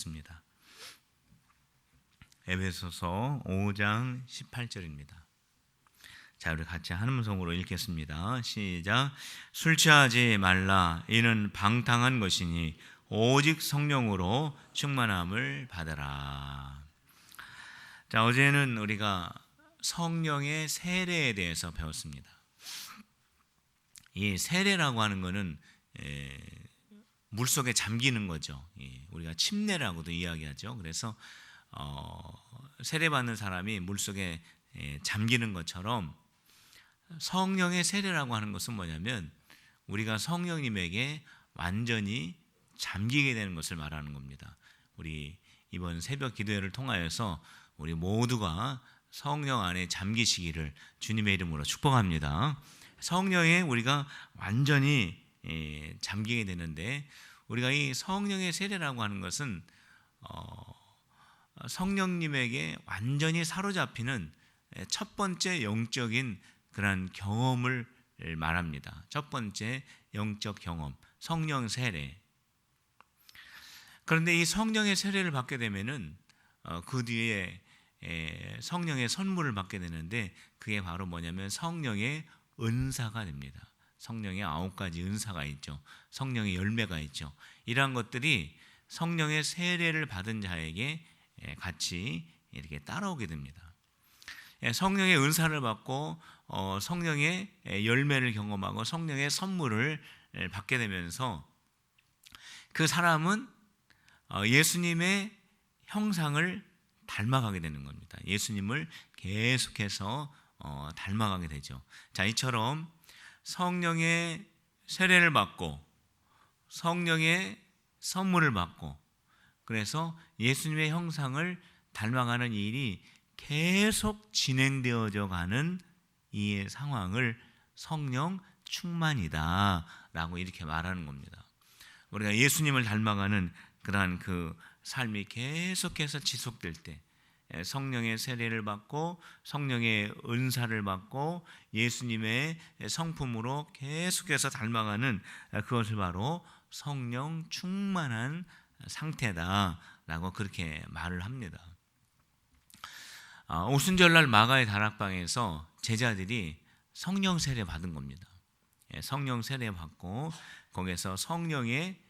습니다. 에베소서 5장 18절입니다. 자, 우리 같이 한 음성으로 읽겠습니다. 시작. 술 취하지 말라. 이는 방탕한 것이니 오직 성령으로 충만함을 받으라. 자, 어제는 우리가 성령의 세례에 대해서 배웠습니다. 이 세례라고 하는 것은 물속에 잠기는 거죠. 우리가 침례라고도 이야기하죠. 그래서 세례받는 사람이 물속에 잠기는 것처럼 성령의 세례라고 하는 것은 뭐냐면 우리가 성령님에게 완전히 잠기게 되는 것을 말하는 겁니다. 우리 이번 새벽 기도회를 통하여서 우리 모두가 성령 안에 잠기시기를 주님의 이름으로 축복합니다. 성령에 우리가 완전히 잠기게 되는데, 우리가 이 성령의 세례라고 하는 것은 성령님에게 완전히 사로잡히는 첫 번째 영적인 그런 경험을 말합니다. 첫 번째 영적 경험, 성령 세례. 그런데 이 성령의 세례를 받게 되면은 그 뒤에 성령의 선물을 받게 되는데, 그게 바로 뭐냐면 성령의 은사가 됩니다. 성령의 9가지 은사가 있죠. 성령의 열매가 있죠. 이러한 것들이 성령의 세례를 받은 자에게 같이 이렇게 따라오게 됩니다. 성령의 은사를 받고 성령의 열매를 경험하고 성령의 선물을 받게 되면서 그 사람은 예수님의 형상을 닮아가게 되는 겁니다. 예수님을 계속해서 닮아가게 되죠. 자, 이처럼 성령의 세례를 받고 성령의 선물을 받고, 그래서 예수님의 형상을 닮아가는 일이 계속 진행되어져 가는 이 상황을 성령 충만이다 라고 이렇게 말하는 겁니다. 우리가 예수님을 닮아가는 그러한 그 삶이 계속해서 지속될 때, 성령의 세례를 받고 성령의 은사를 받고 예수님의 성품으로 계속해서 닮아가는 그것을 바로 성령 충만한 상태다라고 그렇게 말을 합니다. 오순절날 마가의 다락방에서 제자들이 성령 세례 받은 겁니다. 성령 세례 받고 거기에서 성령의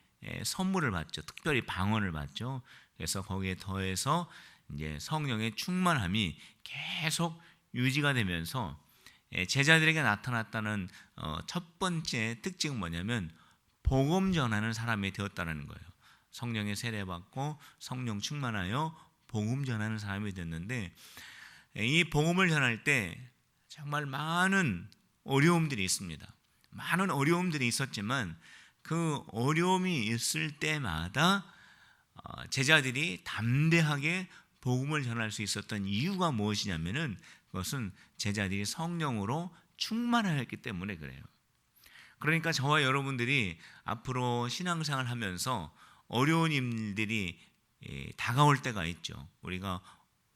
선물을 받죠. 특별히 방언을 받죠. 그래서 거기에 더해서 이제 성령의 충만함이 계속 유지가 되면서 제자들에게 나타났다는 첫 번째 특징은 뭐냐면 복음 전하는 사람이 되었다는 거예요. 성령의 세례 받고 성령 충만하여 복음 전하는 사람이 됐는데, 이 복음을 전할 때 정말 많은 어려움들이 있습니다. 많은 어려움들이 있었지만 그 어려움이 있을 때마다 제자들이 담대하게 복음을 전할 수 있었던 이유가 무엇이냐면은 그것은 제자들이 성령으로 충만하였기 때문에 그래요. 그러니까 저와 여러분들이 앞으로 신앙생활 하면서 어려운 일들이 다가올 때가 있죠. 우리가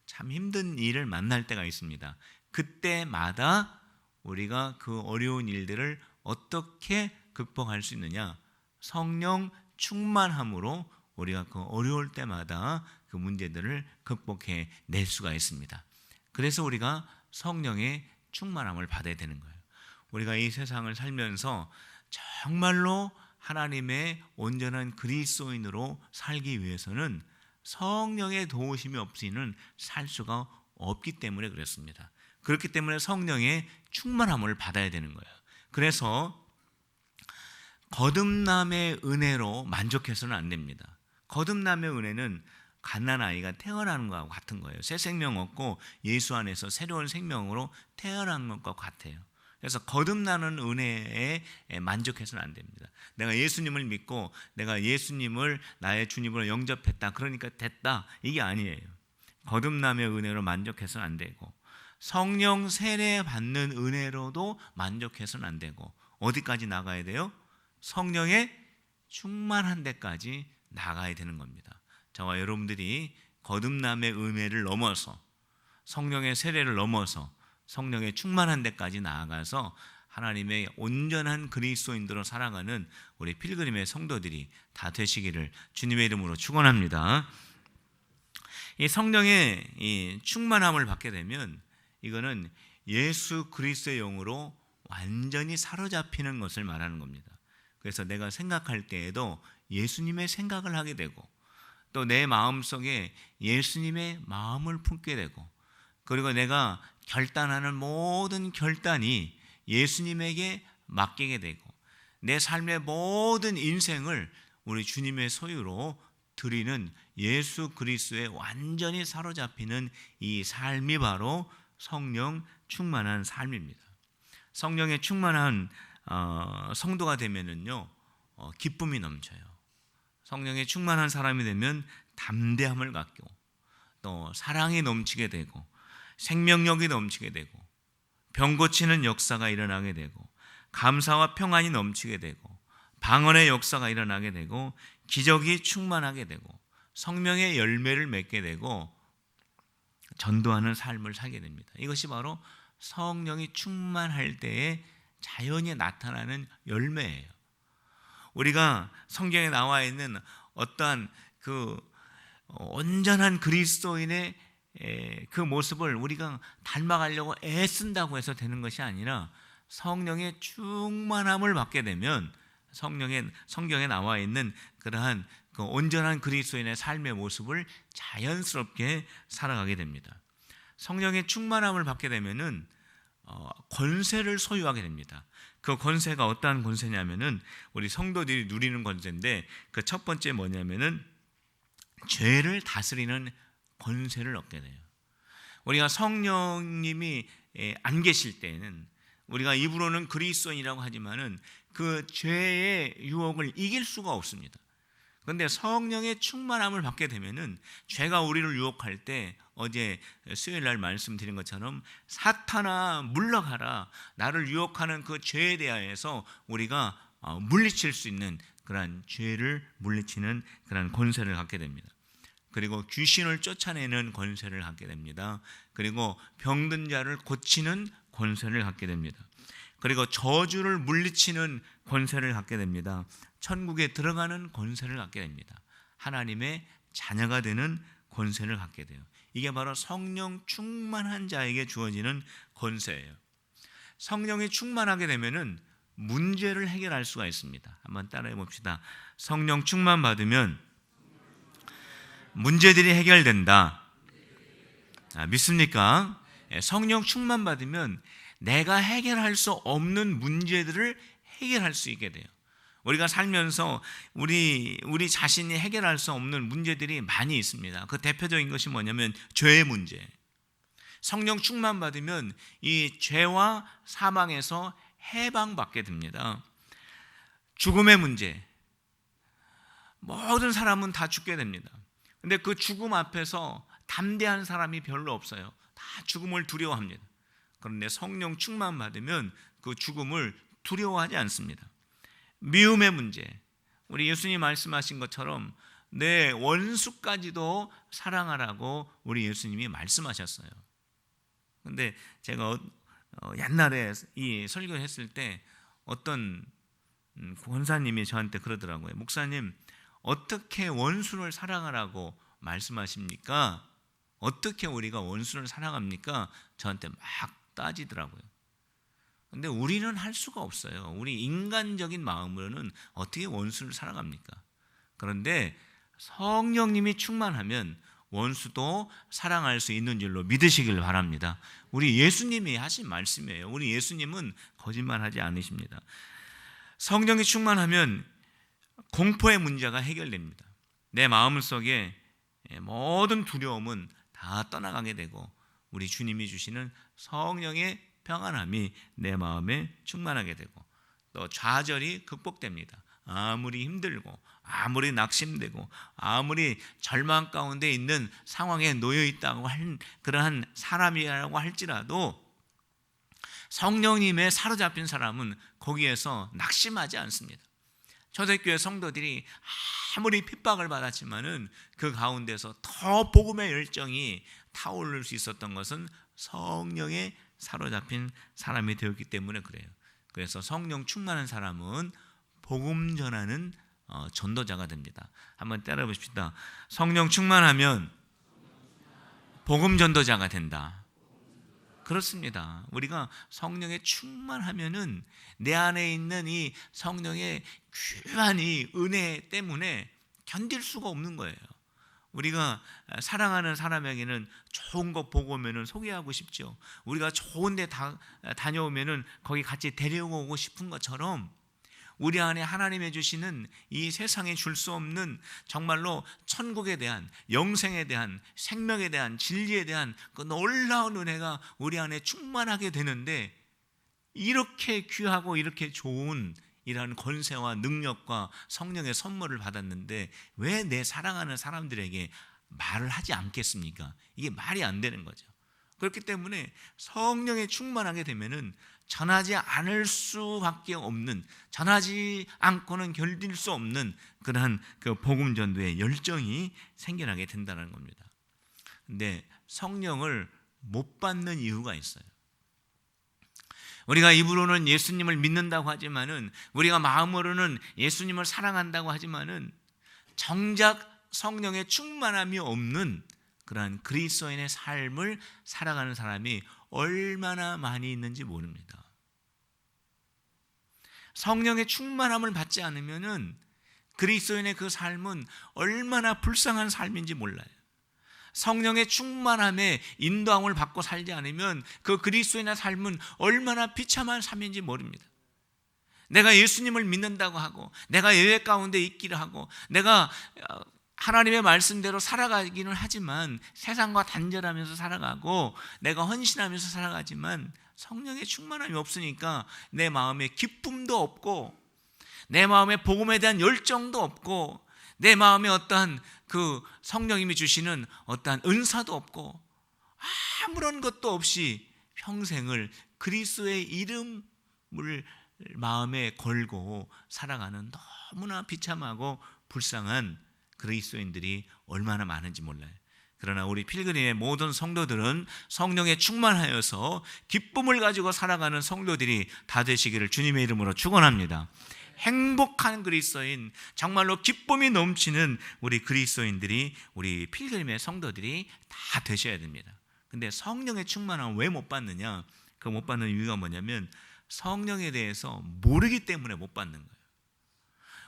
참 힘든 일을 만날 때가 있습니다. 그때마다 우리가 그 어려운 일들을 어떻게 극복할 수 있느냐? 성령 충만함으로 우리가 그 어려울 때마다 그 문제들을 극복해 낼 수가 있습니다. 그래서 우리가 성령의 충만함을 받아야 되는 거예요. 우리가 이 세상을 살면서 정말로 하나님의 온전한 그리스도인으로 살기 위해서는 성령의 도우심이 없이는 살 수가 없기 때문에 그렇습니다. 그렇기 때문에 성령의 충만함을 받아야 되는 거예요. 그래서 거듭남의 은혜로 만족해서는 안 됩니다. 거듭남의 은혜는 갓난아이가 태어나는 것과 같은 거예요. 새 생명 얻고 예수 안에서 새로운 생명으로 태어난 것과 같아요. 그래서 거듭나는 은혜에 만족해서는 안 됩니다. 내가 예수님을 믿고 내가 예수님을 나의 주님으로 영접했다, 그러니까 됐다, 이게 아니에요. 거듭남의 은혜로 만족해서는 안 되고 성령 세례 받는 은혜로도 만족해서는 안 되고 어디까지 나가야 돼요? 성령의 충만한 데까지 나가야 되는 겁니다. 저와 여러분들이 거듭남의 은혜를 넘어서 성령의 세례를 넘어서 성령의 충만한 데까지 나아가서 하나님의 온전한 그리스도인들로 살아가는 우리 필그림의 성도들이 다 되시기를 주님의 이름으로 축원합니다. 이 성령의 이 충만함을 받게 되면 이거는 예수 그리스도의 영으로 완전히 사로잡히는 것을 말하는 겁니다. 그래서 내가 생각할 때에도 예수님의 생각을 하게 되고, 또 내 마음속에 예수님의 마음을 품게 되고, 그리고 내가 결단하는 모든 결단이 예수님에게 맡기게 되고, 내 삶의 모든 인생을 우리 주님의 소유로 드리는 예수 그리스도에 완전히 사로잡히는 이 삶이 바로 성령 충만한 삶입니다. 성령에 충만한 성도가 되면은요, 기쁨이 넘쳐요. 성령에 충만한 사람이 되면 담대함을 갖고, 또 사랑이 넘치게 되고, 생명력이 넘치게 되고, 병 고치는 역사가 일어나게 되고, 감사와 평안이 넘치게 되고, 방언의 역사가 일어나게 되고, 기적이 충만하게 되고, 성령의 열매를 맺게 되고, 전도하는 삶을 살게 됩니다. 이것이 바로 성령이 충만할 때에 자연히 나타나는 열매예요. 우리가 성경에 나와 있는 어떠한 그 온전한 그리스도인의 그 모습을 우리가 닮아가려고 애쓴다고 해서 되는 것이 아니라, 성령의 충만함을 받게 되면 성경에 나와 있는 그러한 그 온전한 그리스도인의 삶의 모습을 자연스럽게 살아가게 됩니다. 성령의 충만함을 받게 되면은 권세를 소유하게 됩니다. 그 권세가 어떠한 권세냐면은 우리 성도들이 누리는 권세인데, 그 첫 번째 뭐냐면은 죄를 다스리는 권세를 얻게 돼요. 우리가 성령님이 안 계실 때는 우리가 입으로는 그리스도인이라고 하지만은 그 죄의 유혹을 이길 수가 없습니다. 그런데 성령의 충만함을 받게 되면은 죄가 우리를 유혹할 때, 어제 수요일 날 말씀드린 것처럼 사탄아 물러가라, 나를 유혹하는 그 죄에 대하여서 우리가 물리칠 수 있는 그러한 죄를 물리치는 그러한 권세를 갖게 됩니다. 그리고 귀신을 쫓아내는 권세를 갖게 됩니다. 그리고 병든 자를 고치는 권세를 갖게 됩니다. 그리고 저주를 물리치는 권세를 갖게 됩니다. 천국에 들어가는 권세를 갖게 됩니다. 하나님의 자녀가 되는 권세를 갖게 돼요. 이게 바로 성령 충만한 자에게 주어지는 권세예요. 성령이 충만하게 되면은 문제를 해결할 수가 있습니다. 한번 따라해 봅시다. 성령 충만 받으면 문제들이 해결된다. 믿습니까? 성령 충만 받으면 내가 해결할 수 없는 문제들을 해결할 수 있게 돼요. 우리가 살면서 우리 자신이 해결할 수 없는 문제들이 많이 있습니다. 그 대표적인 것이 뭐냐면 죄의 문제. 성령 충만 받으면 이 죄와 사망에서 해방받게 됩니다. 죽음의 문제. 모든 사람은 다 죽게 됩니다. 근데 그 죽음 앞에서 담대한 사람이 별로 없어요. 다 죽음을 두려워합니다. 그런데 성령 충만 받으면 그 죽음을 두려워하지 않습니다. 미움의 문제. 우리 예수님 말씀하신 것처럼 내 원수까지도 사랑하라고 우리 예수님이 말씀하셨어요. 그런데 제가 옛날에 이 설교를 했을 때 어떤 권사님이 저한테 그러더라고요. 목사님, 어떻게 원수를 사랑하라고 말씀하십니까? 어떻게 우리가 원수를 사랑합니까? 저한테 막 따지더라고요. 근데 우리는 할 수가 없어요. 우리 인간적인 마음으로는 어떻게 원수를 사랑합니까? 그런데 성령님이 충만하면 원수도 사랑할 수 있는 줄로 믿으시길 바랍니다. 우리 예수님이 하신 말씀이에요. 우리 예수님은 거짓말하지 않으십니다. 성령이 충만하면 공포의 문제가 해결됩니다. 내 마음속에 모든 두려움은 다 떠나가게 되고, 우리 주님이 주시는 성령의 평안함이 내 마음에 충만하게 되고, 또 좌절이 극복됩니다. 아무리 힘들고 아무리 낙심되고 아무리 절망 가운데 있는 상황에 놓여 있다고 할 그러한 사람이라고 할지라도 성령님의 사로잡힌 사람은 거기에서 낙심하지 않습니다. 초대교회 성도들이 아무리 핍박을 받았지만은 그 가운데서 더 복음의 열정이 타오를 수 있었던 것은 성령의 사로잡힌 사람이 되었기 때문에 그래요. 그래서 성령 충만한 사람은 복음 전하는 전도자가 됩니다. 한번 따라해 보십시다. 성령 충만하면 복음 전도자가 된다. 그렇습니다. 우리가 성령에 충만하면은 내 안에 있는 이 성령의 귀한 이 은혜 때문에 견딜 수가 없는 거예요. 우리가 사랑하는 사람에게는 좋은 거 보고 오면은 소개하고 싶죠. 우리가 좋은 데 다녀오면은 거기 같이 데려오고 싶은 것처럼 우리 안에 하나님이 주시는 이 세상에 줄 수 없는 정말로 천국에 대한, 영생에 대한, 생명에 대한, 진리에 대한 그 놀라운 은혜가 우리 안에 충만하게 되는데, 이렇게 귀하고 이렇게 좋은 이러한 권세와 능력과 성령의 선물을 받았는데 왜 내 사랑하는 사람들에게 말을 하지 않겠습니까? 이게 말이 안 되는 거죠. 그렇기 때문에 성령에 충만하게 되면은 전하지 않을 수밖에 없는, 전하지 않고는 견딜 수 없는 그러한 그 복음 전도의 열정이 생겨나게 된다는 겁니다. 근데 성령을 못 받는 이유가 있어요. 우리가 입으로는 예수님을 믿는다고 하지만은, 우리가 마음으로는 예수님을 사랑한다고 하지만은 정작 성령의 충만함이 없는 그러한 그리스도인의 삶을 살아가는 사람이 얼마나 많이 있는지 모릅니다. 성령의 충만함을 받지 않으면은 그리스도인의 그 삶은 얼마나 불쌍한 삶인지 몰라요. 성령의 충만함에 인도함을 받고 살지 않으면 그 그리스도인의 삶은 얼마나 비참한 삶인지 모릅니다. 내가 예수님을 믿는다고 하고, 내가 예외 가운데 있기를 하고, 내가 하나님의 말씀대로 살아가기는 하지만 세상과 단절하면서 살아가고 내가 헌신하면서 살아가지만 성령의 충만함이 없으니까 내 마음에 기쁨도 없고, 내 마음에 복음에 대한 열정도 없고, 내 마음에 어떠한 그 성령님이 주시는 어떠한 은사도 없고, 아무런 것도 없이 평생을 그리스도의 이름을 마음에 걸고 살아가는 너무나 비참하고 불쌍한 그리스도인들이 얼마나 많은지 몰라요. 그러나 우리 필그림의 모든 성도들은 성령에 충만하여서 기쁨을 가지고 살아가는 성도들이 다 되시기를 주님의 이름으로 축원합니다. 행복한 그리스도인, 정말로 기쁨이 넘치는 우리 그리스도인들이, 우리 필그림의 성도들이 다 되셔야 됩니다. 근데 성령의 충만함을 왜 못 받느냐? 그 못 받는 이유가 뭐냐면 성령에 대해서 모르기 때문에 못 받는 거예요.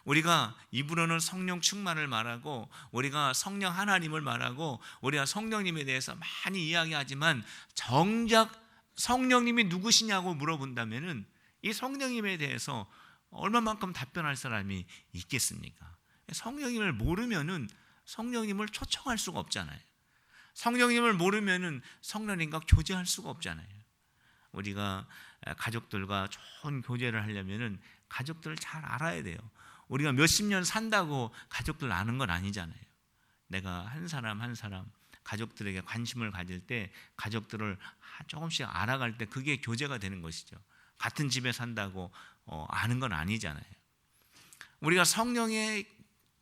우리가 입으로는 성령 충만을 말하고, 우리가 성령 하나님을 말하고, 우리가 성령님에 대해서 많이 이야기하지만 정작 성령님이 누구시냐고 물어본다면은 이 성령님에 대해서 얼마만큼 답변할 사람이 있겠습니까? 성령님을 모르면은 성령님을 초청할 수가 없잖아요. 성령님을 모르면은 성령님과 교제할 수가 없잖아요. 우리가 가족들과 좋은 교제를 하려면은 가족들을 잘 알아야 돼요. 우리가 몇십 년 산다고 가족들 아는 건 아니잖아요. 내가 한 사람 한 사람 가족들에게 관심을 가질 때, 가족들을 조금씩 알아갈 때 그게 교제가 되는 것이죠. 같은 집에 산다고 아는 건 아니잖아요. 우리가 성령의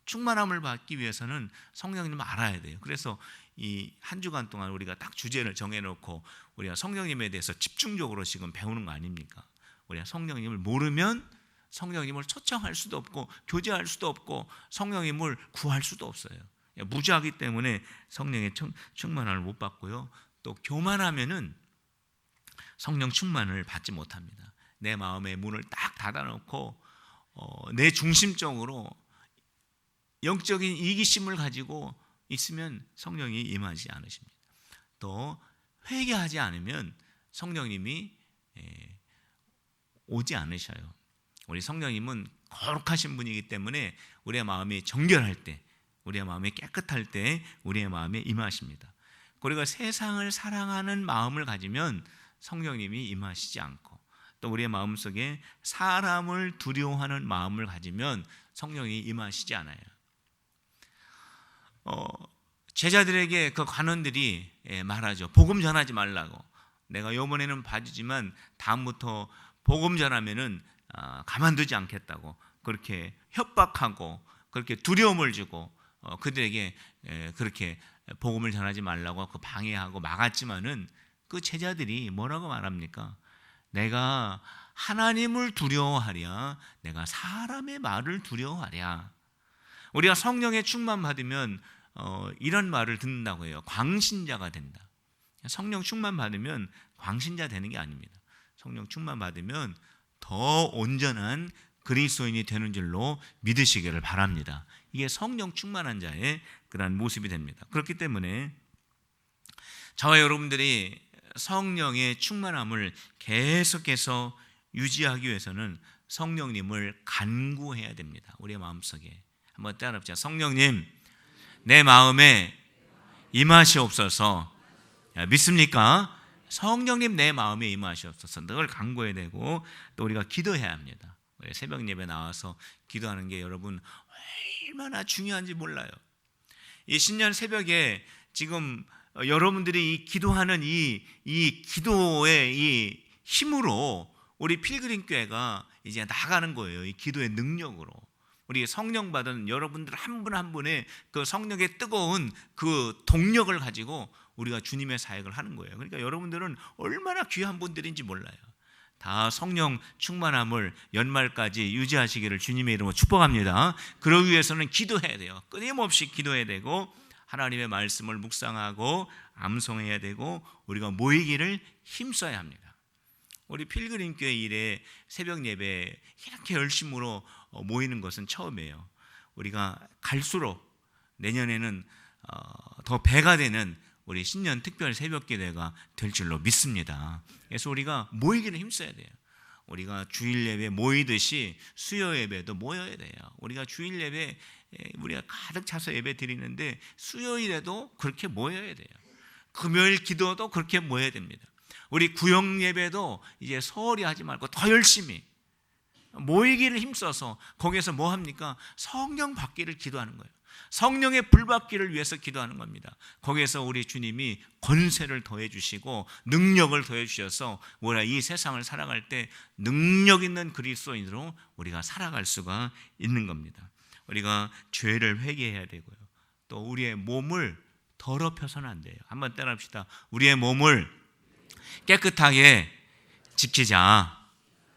충만함을 받기 위해서는 성령님을 알아야 돼요. 그래서 이 한 주간 동안 우리가 딱 주제를 정해놓고 우리가 성령님에 대해서 집중적으로 지금 배우는 거 아닙니까? 우리가 성령님을 모르면 성령님을 초청할 수도 없고 교제할 수도 없고 성령님을 구할 수도 없어요. 무지하기 때문에 성령의 충만함을 못 받고요. 또 교만하면은 성령 충만을 받지 못합니다. 내 마음의 문을 딱 닫아놓고 내 중심적으로 영적인 이기심을 가지고 있으면 성령이 임하지 않으십니다. 또 회개하지 않으면 성령님이 오지 않으셔요. 우리 성령님은 거룩하신 분이기 때문에 우리의 마음이 정결할 때, 우리의 마음이 깨끗할 때 우리의 마음에 임하십니다. 우리가 세상을 사랑하는 마음을 가지면 성령님이 임하시지 않고, 또 우리의 마음속에 사람을 두려워하는 마음을 가지면 성령이 임하시지 않아요. 제자들에게 그 관원들이 말하죠. 복음 전하지 말라고. 내가 이번에는 봐주지만 다음부터 복음 전하면은 가만두지 않겠다고 그렇게 협박하고 그렇게 두려움을 주고 그들에게 그렇게 복음을 전하지 말라고 그 방해하고 막았지만은 그 제자들이 뭐라고 말합니까? 내가 하나님을 두려워하랴, 내가 사람의 말을 두려워하랴. 우리가 성령의 충만 받으면 이런 말을 듣는다고 해요. 광신자가 된다. 성령 충만 받으면 광신자 되는 게 아닙니다. 성령 충만 받으면 더 온전한 그리스도인이 되는 줄로 믿으시기를 바랍니다. 이게 성령 충만한 자의 그러한 모습이 됩니다. 그렇기 때문에 저와 여러분들이 성령의 충만함을 계속해서 유지하기 위해서는 성령님을 간구해야 됩니다. 우리의 마음속에 한번 따라합시다. 성령님, 내 마음에 임하시옵소서. 믿습니까? 성령님 내 마음에 임하시옵소서. 늘 간구해야 되고 또 우리가 기도해야 합니다. 새벽 예배 나와서 기도하는 게 여러분 얼마나 중요한지 몰라요. 이 신년 새벽에 지금 여러분들이 이 기도하는 이 기도의 이 힘으로 우리 필그림 교회가 이제 나가는 거예요. 이 기도의 능력으로. 우리 성령 받은 여러분들 한 분 한 분의 그 성령의 뜨거운 그 동력을 가지고 우리가 주님의 사역을 하는 거예요. 그러니까 여러분들은 얼마나 귀한 분들인지 몰라요. 다 성령 충만함을 연말까지 유지하시기를 주님의 이름으로 축복합니다. 그러기 위해서는 기도해야 돼요. 끊임없이 기도해야 되고 하나님의 말씀을 묵상하고 암송해야 되고 우리가 모이기를 힘써야 합니다. 우리 필그림 교회 일에 새벽 예배 이렇게 열심으로 모이는 것은 처음이에요. 우리가 갈수록 내년에는 더 배가 되는 우리 신년 특별 새벽 기도회가 될 줄로 믿습니다. 그래서 우리가 모이기를 힘써야 돼요. 우리가 주일 예배 모이듯이 수요 예배도 모여야 돼요. 우리가 주일 예배 우리가 가득 차서 예배 드리는데 수요일에도 그렇게 모여야 돼요. 금요일 기도도 그렇게 모여야 됩니다. 우리 구역 예배도 이제 소홀히 하지 말고 더 열심히 모이기를 힘써서 거기에서 뭐 합니까? 성령 받기를 기도하는 거예요. 성령의 불 받기를 위해서 기도하는 겁니다. 거기에서 우리 주님이 권세를 더해 주시고 능력을 더해 주셔서 우리가 이 세상을 살아갈 때 능력 있는 그리스도인으로 우리가 살아갈 수가 있는 겁니다. 우리가 죄를 회개해야 되고요. 또 우리의 몸을 더럽혀서는 안 돼요. 한번 따라합시다. 우리의 몸을 깨끗하게 지키자.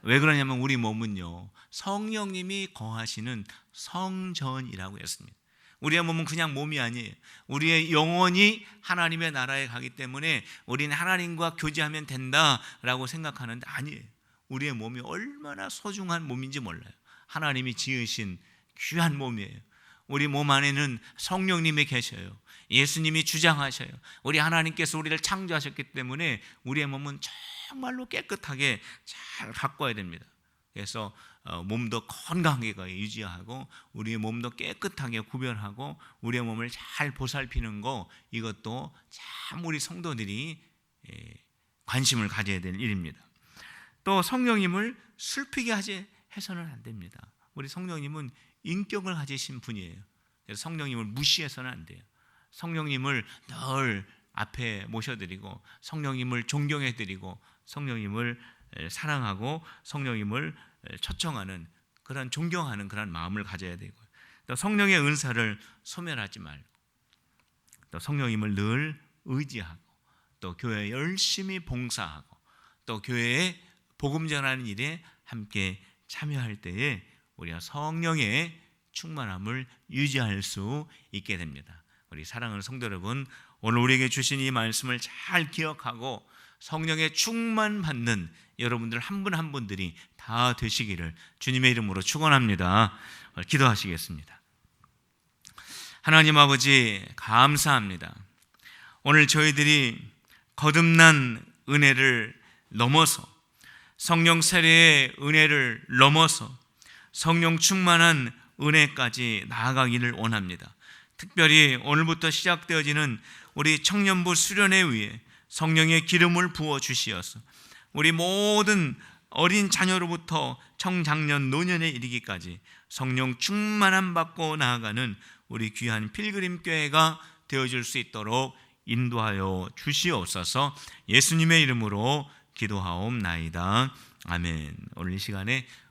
왜 그러냐면 우리 몸은요, 성령님이 거하시는 성전이라고 했습니다. 우리의 몸은 그냥 몸이 아니에요. 우리의 영혼이 하나님의 나라에 가기 때문에 우리는 하나님과 교제하면 된다라고 생각하는데 아니에요. 우리의 몸이 얼마나 소중한 몸인지 몰라요. 하나님이 지으신 귀한 몸이에요. 우리 몸 안에는 성령님이 계셔요. 예수님이 주장하셔요. 우리 하나님께서 우리를 창조하셨기 때문에 우리의 몸은 정말로 깨끗하게 잘 가꿔야 됩니다. 그래서 몸도 건강하게 유지하고 우리의 몸도 깨끗하게 구별하고 우리의 몸을 잘 보살피는 거, 이것도 참 우리 성도들이 관심을 가져야 될 일입니다. 또 성령님을 슬피게 해서는 안 됩니다. 우리 성령님은 인격을 가지신 분이에요. 그래서 성령님을 무시해서는 안 돼요. 성령님을 늘 앞에 모셔드리고 성령님을 존경해드리고 성령님을 사랑하고 성령님을 초청하는 그런 존경하는 그런 마음을 가져야 되고요. 또 성령의 은사를 소멸하지 말고 또 성령님을 늘 의지하고 또 교회에 열심히 봉사하고 또 교회에 복음 전하는 일에 함께 참여할 때에 우리가 성령의 충만함을 유지할 수 있게 됩니다. 우리 사랑하는 성도 여러분, 오늘 우리에게 주신 이 말씀을 잘 기억하고 성령의 충만 받는 여러분들 한 분 한 분들이 다 되시기를 주님의 이름으로 축원합니다. 기도하시겠습니다. 하나님 아버지 감사합니다. 오늘 저희들이 거듭난 은혜를 넘어서 성령 세례의 은혜를 넘어서 성령 충만한 은혜까지 나아가기를 원합니다. 특별히 오늘부터 시작되어지는 우리 청년부 수련회 위에 성령의 기름을 부어 주시어서 우리 모든 어린 자녀로부터 청장년 노년에 이르기까지 성령 충만함 받고 나아가는 우리 귀한 필그림 교회가 되어줄 수 있도록 인도하여 주시옵소서. 예수님의 이름으로 기도하옵나이다. 아멘. 오늘 이 시간에